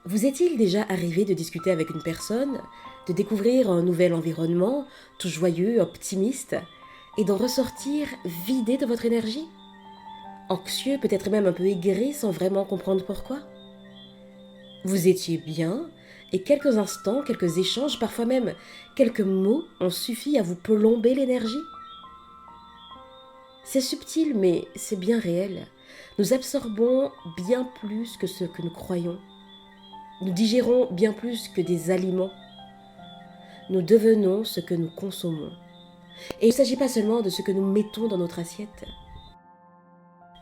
Vous est-il déjà arrivé de discuter avec une personne, de découvrir un nouvel environnement, tout joyeux, optimiste, et d'en ressortir vidé de votre énergie? Anxieux, peut-être même un peu aigri, sans vraiment comprendre pourquoi? Vous étiez bien, et quelques instants, quelques échanges, parfois même quelques mots ont suffi à vous plomber l'énergie? C'est subtil, mais c'est bien réel. Nous absorbons bien plus que ce que nous croyons. Nous digérons bien plus que des aliments. Nous devenons ce que nous consommons. Et il ne s'agit pas seulement de ce que nous mettons dans notre assiette.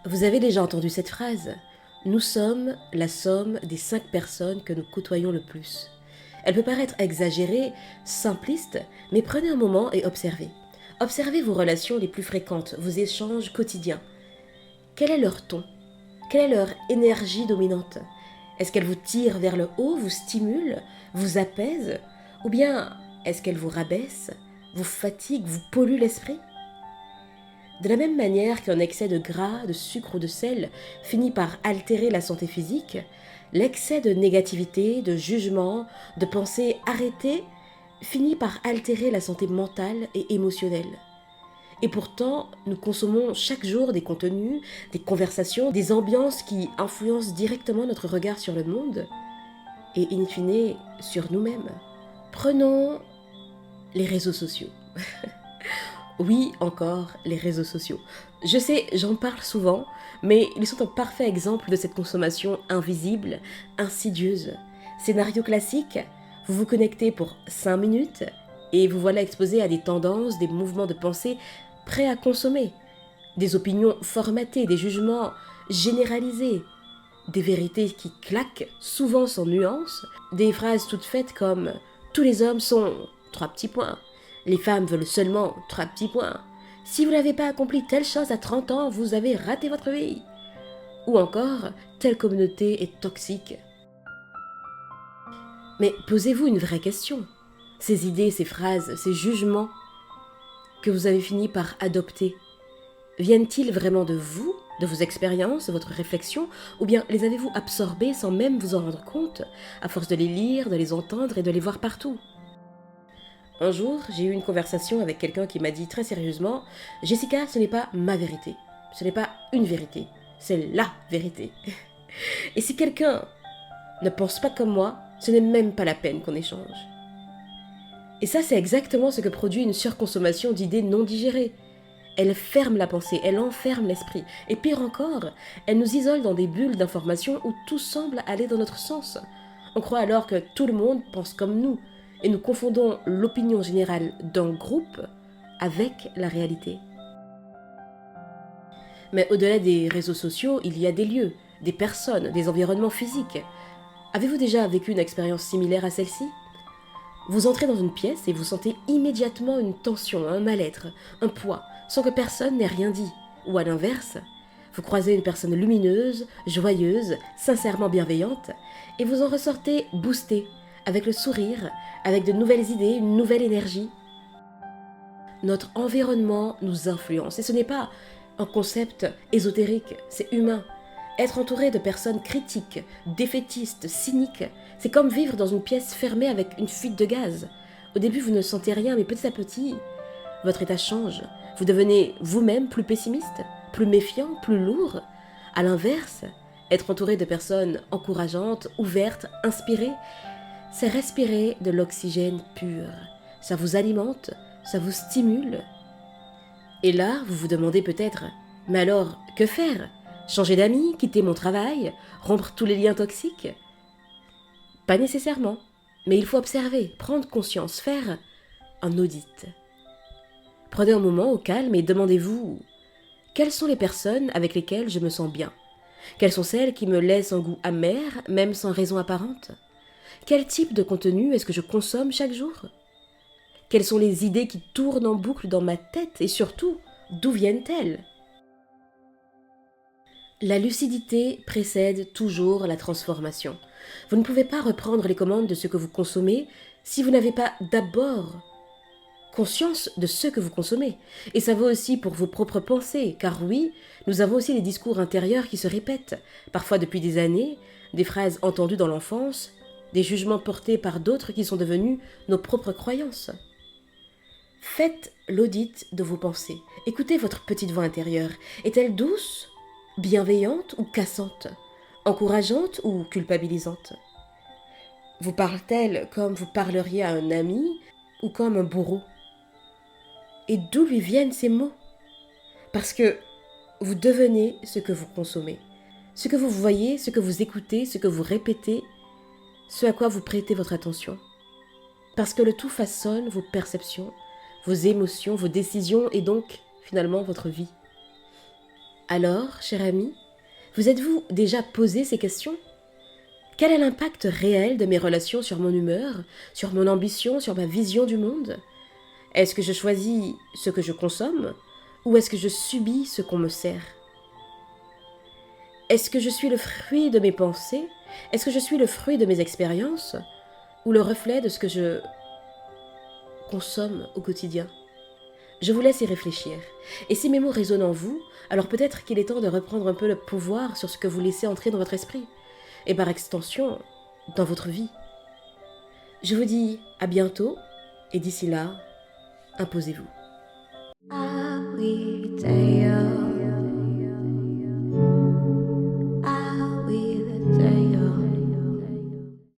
Vous avez déjà entendu cette phrase: nous sommes la somme des 5 personnes que nous côtoyons le plus. Elle peut paraître exagérée, simpliste, mais prenez un moment et observez. Observez vos relations les plus fréquentes, vos échanges quotidiens. Quel est leur ton? Quelle est leur énergie dominante? Est-ce qu'elle vous tire vers le haut, vous stimule, vous apaise? Ou bien est-ce qu'elle vous rabaisse, vous fatigue, vous pollue l'esprit? De la même manière qu'un excès de gras, de sucre ou de sel finit par altérer la santé physique, l'excès de négativité, de jugement, de pensées arrêtées finit par altérer la santé mentale et émotionnelle. Et pourtant, nous consommons chaque jour des contenus, des conversations, des ambiances qui influencent directement notre regard sur le monde et, in fine, sur nous-mêmes. Prenons les réseaux sociaux. Oui, encore, les réseaux sociaux. Je sais, j'en parle souvent, mais ils sont un parfait exemple de cette consommation invisible, insidieuse. Scénario classique, vous vous connectez pour 5 minutes et vous voilà exposé à des tendances, des mouvements de pensée prêts à consommer, des opinions formatées, des jugements généralisés, des vérités qui claquent, souvent sans nuance, des phrases toutes faites comme « tous les hommes sont… 3 petits points ». Les femmes veulent seulement 3 petits points. Si vous n'avez pas accompli telle chose à 30 ans, vous avez raté votre vie. Ou encore, telle communauté est toxique. Mais posez-vous une vraie question. Ces idées, ces phrases, ces jugements que vous avez fini par adopter, viennent-ils vraiment de vous, de vos expériences, de votre réflexion, ou bien les avez-vous absorbés sans même vous en rendre compte, à force de les lire, de les entendre et de les voir partout? Un jour, j'ai eu une conversation avec quelqu'un qui m'a dit très sérieusement: Jessica, ce n'est pas ma vérité. Ce n'est pas une vérité. C'est la vérité. Et si quelqu'un ne pense pas comme moi, ce n'est même pas la peine qu'on échange. Et ça, c'est exactement ce que produit une surconsommation d'idées non digérées. Elle ferme la pensée, elle enferme l'esprit. Et pire encore, elle nous isole dans des bulles d'informations où tout semble aller dans notre sens. On croit alors que tout le monde pense comme nous, et nous confondons l'opinion générale d'un groupe avec la réalité. Mais au-delà des réseaux sociaux, il y a des lieux, des personnes, des environnements physiques. Avez-vous déjà vécu une expérience similaire à celle-ci? Vous entrez dans une pièce et vous sentez immédiatement une tension, un mal-être, un poids, sans que personne n'ait rien dit. Ou à l'inverse, vous croisez une personne lumineuse, joyeuse, sincèrement bienveillante, et vous en ressortez boosté, avec le sourire, avec de nouvelles idées, une nouvelle énergie. Notre environnement nous influence, et ce n'est pas un concept ésotérique, c'est humain. Être entouré de personnes critiques, défaitistes, cyniques, c'est comme vivre dans une pièce fermée avec une fuite de gaz. Au début, vous ne sentez rien, mais petit à petit, votre état change. Vous devenez vous-même plus pessimiste, plus méfiant, plus lourd. À l'inverse, être entouré de personnes encourageantes, ouvertes, inspirées, c'est respirer de l'oxygène pur. Ça vous alimente, ça vous stimule. Et là, vous vous demandez peut-être, mais alors, que faire? Changer d'amis, quitter mon travail, rompre tous les liens toxiques? Pas nécessairement, mais il faut observer, prendre conscience, faire un audit. Prenez un moment au calme et demandez-vous, quelles sont les personnes avec lesquelles je me sens bien? Quelles sont celles qui me laissent un goût amer, même sans raison apparente? Quel type de contenu est-ce que je consomme chaque jour? Quelles sont les idées qui tournent en boucle dans ma tête et surtout, d'où viennent-elles? La lucidité précède toujours la transformation. Vous ne pouvez pas reprendre les commandes de ce que vous consommez si vous n'avez pas d'abord conscience de ce que vous consommez. Et ça vaut aussi pour vos propres pensées, car oui, nous avons aussi des discours intérieurs qui se répètent, parfois depuis des années, des phrases entendues dans l'enfance, des jugements portés par d'autres qui sont devenus nos propres croyances. Faites l'audit de vos pensées. Écoutez votre petite voix intérieure. Est-elle douce, bienveillante ou cassante, encourageante ou culpabilisante? Vous parle-t-elle comme vous parleriez à un ami ou comme un bourreau? Et d'où lui viennent ces mots? Parce que vous devenez ce que vous consommez. Ce que vous voyez, ce que vous écoutez, ce que vous répétez, ce à quoi vous prêtez votre attention. Parce que le tout façonne vos perceptions, vos émotions, vos décisions et donc, finalement, votre vie. Alors, cher ami, vous êtes-vous déjà posé ces questions? Quel est l'impact réel de mes relations sur mon humeur, sur mon ambition, sur ma vision du monde? Est-ce que je choisis ce que je consomme ou est-ce que je subis ce qu'on me sert? Est-ce que je suis le fruit de mes pensées? Est-ce que je suis le fruit de mes expériences ou le reflet de ce que je consomme au quotidien? Je vous laisse y réfléchir. Et si mes mots résonnent en vous, alors peut-être qu'il est temps de reprendre un peu le pouvoir sur ce que vous laissez entrer dans votre esprit, et par extension, dans votre vie. Je vous dis à bientôt, et d'ici là, imposez-vous.